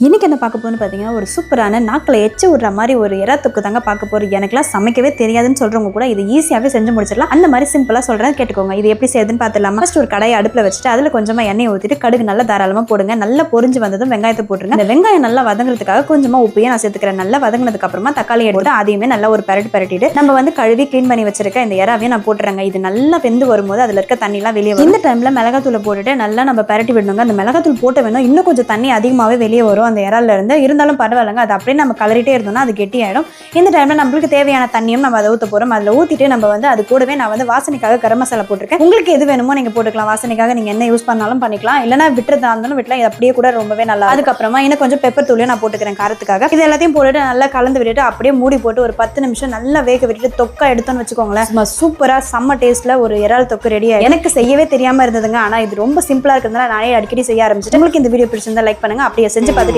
இன்னைக்கு என்ன பார்க்க போறோம்னு பார்த்தீங்கன்னா, ஒரு சூப்பரான நாக்குல எச்சி விடுற மாரி ஒரு எறா தொக்கு தாங்க பார்க்க போறோம். எனக்கெல்லாம் சமைக்கவே தெரியாதுன்னு சொல்றவங்க கூட இது ஈஸியாவே செஞ்சு முடிச்சிடலாம். அந்த மாதிரி சிம்பிளா சொல்றேன் கேட்டுக்கோங்க. இது எப்படி செய்யுதுன்னு பார்த்துடலாமா? ஃபர்ஸ்ட் ஒரு கடாயை அடுப்புல வச்சுட்டு அதுல கொஞ்சமா எண்ணெய் ஊத்திட்டு கடுகு நல்லா தாராளமா போடுங்க. நல்லா பொரிஞ்சு வந்ததும் வெங்காயத்தை போட்டுருங்க. இந்த வெங்காயம் நல்லா வதங்குறதுக்காக கொஞ்சமா உப்பையும் நான் சேர்த்துக்கிறேன். நல்லா வதங்கினதுக்கு அப்புறமா தக்காளி எடுத்து அதையுமே நல்லா ஒரு பரட்டிட்டு நம்ம வந்து கழுவி க்ளீன் பண்ணி வச்சிருக்க இந்த எறாவையும் நான் போட்டுறேங்க. இது நல்லா வெந்து வரும்போது அதுல இருக்க தண்ணி எல்லாம் வெளியே வரும். இந்த டைம்ல மிளகாத்தூளை போட்டுட்டு நல்லா நம்ம பரட்டி விடணுங்க. அந்த மிளகாத்தூள் போட்ட வேணும் இன்னும் கொஞ்சம் தண்ணி அதிகமாவே வெளியே வரும் அந்த இறால இருந்து. இருந்தாலும் பரவாயில்லைங்க, அது அப்படியே நம்ம கலரிட்டே இருந்தோம்னா அது கெட்டியாயிடும். இந்த டைம்ல நம்மளுக்கு தேவையான தண்ணியும் நம்ம அதை ஊற்ற போறோம். அதில் ஊற்றிட்டு நம்ம வந்து அது கூடவே நான் வந்து வாசனைக்காக கரம் மசாலா போட்டிருக்கேன். உங்களுக்கு எது வேணுமோ நீங்க போட்டுக்கலாம். வாசனைக்காக நீங்க என்ன யூஸ் பண்ணாலும் பண்ணிக்கலாம், இல்லைன்னா விட்டுறதா இருந்தாலும் விட்டலாம். இது அப்படியே கூட ரொம்பவே நல்லா. அதுக்கப்புறமா இன்னும் கொஞ்சம் பெப்பர் தூளையும் நான் போட்டுக்கிறேன் காரத்துக்காக. இது எல்லாத்தையும் போட்டுட்டு நல்லா கலந்து விட்டுட்டு அப்படியே மூடி போட்டு ஒரு 10 நிமிஷம் நல்லா வேக விட்டுட்டு தொக்கா எடுத்தோன்னு வச்சுக்கோங்களேன். சூப்பரா செம்ம டேஸ்ட்ல ஒரு இறால் தொக்கு ரெடி ஆகும். எனக்கு செய்யவே தெரியாம இருந்ததுங்க, ஆனா இது ரொம்ப சிம்பிளா இருக்கிறதுனால நானே அடிக்கடி செய்ய ஆரம்பிச்சிட்டேன். உங்களுக்கு இந்த வீடியோ பிடிச்சிருந்தா லைக் பண்ணுங்க. அப்படியே செஞ்சு பார்த்துட்டு